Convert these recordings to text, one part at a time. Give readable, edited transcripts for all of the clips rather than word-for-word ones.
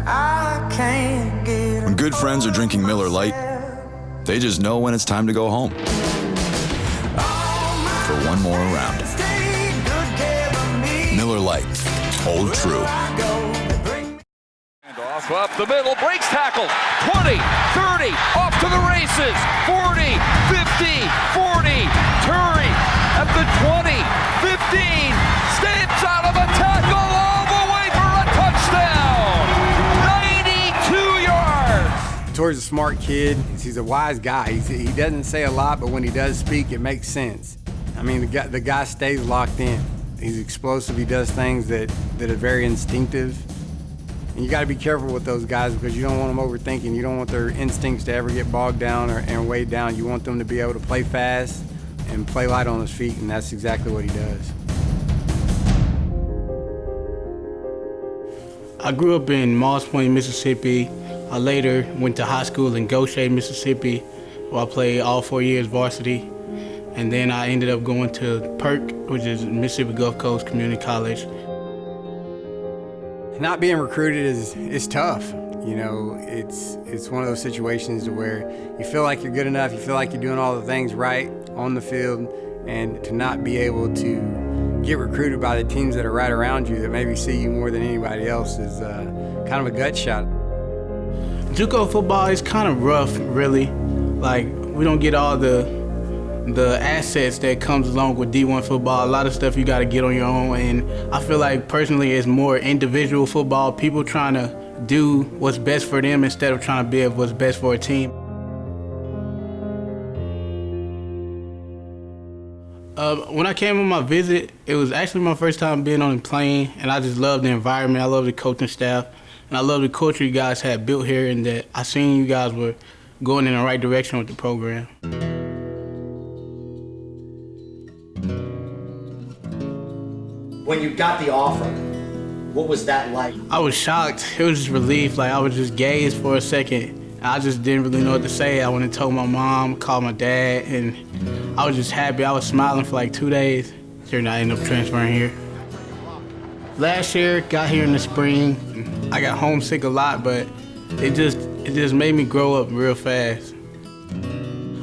When good friends are drinking Miller Lite, they just know when it's time to go home for one more round. Miller Lite, hold true. Off up the middle, breaks tackle, 20, 30, off to the races, 40, 50, 40, Torrey at the 20, 15, steps out of a tackle all the way for a touchdown, 92 yards. Torrey's a smart kid, he's a wise guy. He doesn't say a lot, but when he does speak, it makes sense. I mean, the guy stays locked in. He's explosive, he does things that are very instinctive. And you got to be careful with those guys because you don't want them overthinking. You don't want their instincts to ever get bogged down and weighed down. You want them to be able to play fast and play light on his feet, and that's exactly what he does. I grew up in Moss Point, Mississippi. I later went to high school in Goshen, Mississippi, where I played all 4 years varsity. And then I ended up going to PERC, which is Mississippi Gulf Coast Community College. Not being recruited is tough. You know, it's one of those situations where you feel like you're good enough, you feel like you're doing all the things right on the field, and to not be able to get recruited by the teams that are right around you that maybe see you more than anybody else is kind of a gut shot. JUCO football is kind of rough, really. Like, we don't get all the assets that comes along with D1 football. A lot of stuff you got to get on your own, and I feel like personally it's more individual football, people trying to do what's best for them instead of trying to be what's best for a team. When I came on my visit, it was actually my first time being on a plane, and I just loved the environment, I love the coaching staff, and I love the culture you guys had built here, and that I seen you guys were going in the right direction with the program. When you got the offer, what was that like? I was shocked. It was just relief. Like, I was just gazed for a second. I just didn't really know what to say. I went and told my mom, called my dad, and I was just happy. I was smiling for like 2 days. Sure, I ended up transferring here. Last year, got here in the spring. I got homesick a lot, but it just made me grow up real fast.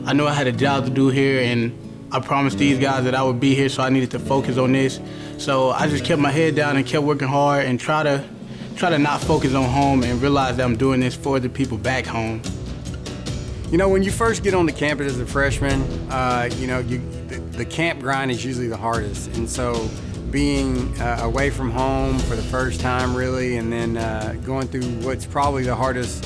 I knew I had a job to do here, and I promised these guys that I would be here, so I needed to focus on this. So I just kept my head down and kept working hard and try to not focus on home and realize that I'm doing this for the people back home. You know, when you first get on the campus as a freshman, you know, the camp grind is usually the hardest. And so being away from home for the first time, really, and then going through what's probably the hardest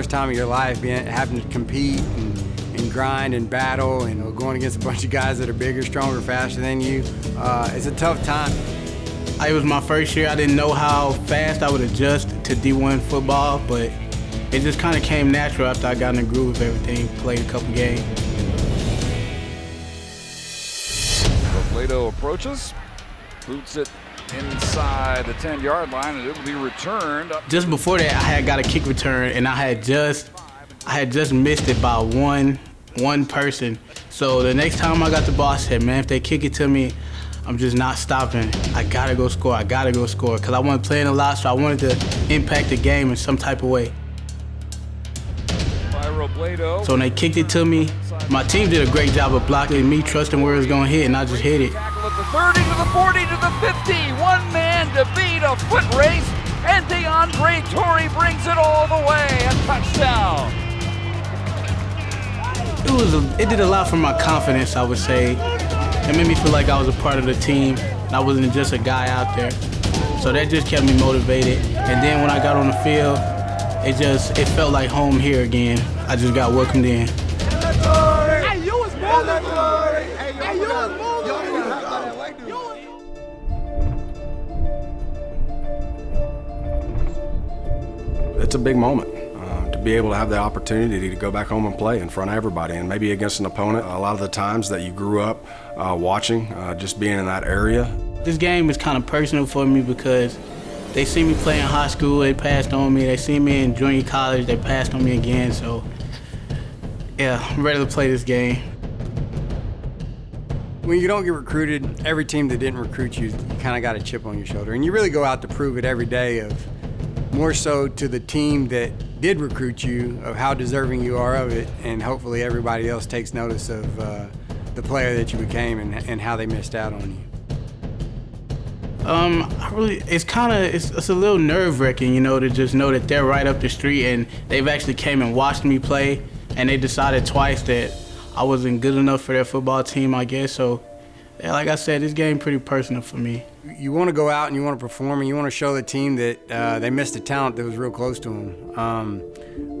time of your life, having to compete and grind and battle and going against a bunch of guys that are bigger, stronger, faster than you, it's a tough time. It was my first year. I didn't know how fast I would adjust to D1 football, but it just kind of came natural after I got in the groove of everything, played a couple games. Robledo approaches, boots it inside the 10-yard line, and it will be returned. Just before that, I had got a kick return, and I had just missed it by one person. So the next time I got the ball, I said, man, if they kick it to me, I'm just not stopping. I gotta go score, because I wasn't playing a lot, so I wanted to impact the game in some type of way. By Robledo. So when they kicked it to me, my team did a great job of blocking me, trusting where it was gonna hit, and I just hit it. Tackle at the 30 to the 40 to the 50, one man to beat, a foot race, and DeAndre Torrey brings it all the way, a touchdown. It did a lot for my confidence, I would say. It made me feel like I was a part of the team, and I wasn't just a guy out there. So that just kept me motivated. And then when I got on the field, it felt like home here again. I just got welcomed in. Hey, you was moving. Hey, you was moving. It's a big moment. To be able to have the opportunity to go back home and play in front of everybody, and maybe against an opponent a lot of the times that you grew up watching, just being in that area. This game is kind of personal for me because they see me play in high school, they passed on me. They see me in junior college, they passed on me again. So yeah, I'm ready to play this game. When you don't get recruited, every team that didn't recruit you, you kind of got a chip on your shoulder. And you really go out to prove it every day of more so to the team that did recruit you of how deserving you are of it, and hopefully everybody else takes notice of the player that you became and how they missed out on you. It's a little nerve-wracking, to just know that they're right up the street and they've actually came and watched me play, and they decided twice that I wasn't good enough for their football team, I guess. So, yeah, like I said, this game pretty personal for me. You want to go out and you want to perform and you want to show the team that they missed a talent that was real close to them.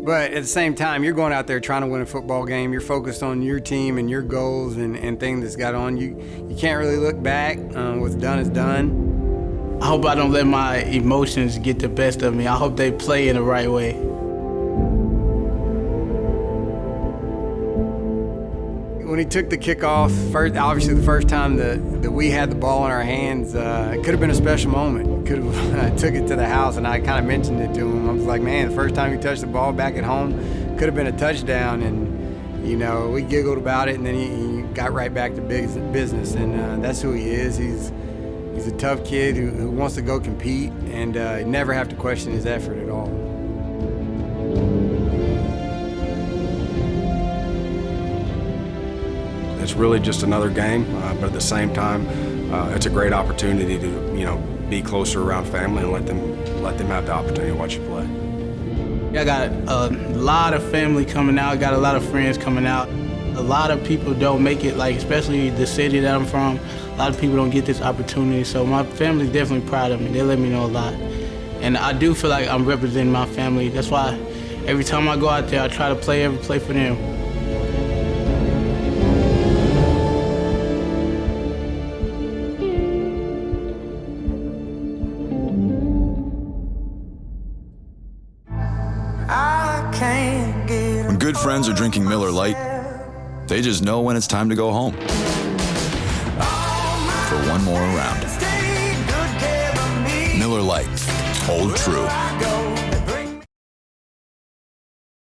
But at the same time, you're going out there trying to win a football game. You're focused on your team and your goals and things that's got on. You can't really look back. What's done is done. I hope I don't let my emotions get the best of me. I hope they play in the right way. When he took the kickoff, obviously the first time that we had the ball in our hands, it could have been a special moment. Could have took it to the house, and I kind of mentioned it to him. I was like, man, the first time he touched the ball back at home, could have been a touchdown. And, we giggled about it, and then he got right back to business. And that's who he is. He's a tough kid who wants to go compete and never have to question his effort at all. It's really just another game, but at the same time, it's a great opportunity to, be closer around family and let them have the opportunity to watch you play. I got a lot of family coming out, got a lot of friends coming out. A lot of people don't make it, especially the city that I'm from, a lot of people don't get this opportunity, so my family's definitely proud of me. They let me know a lot. And I do feel like I'm representing my family. That's why every time I go out there, I try to play every play for them. When good friends are drinking Miller Lite, they just know when it's time to go home for one more round. Miller Lite, hold true.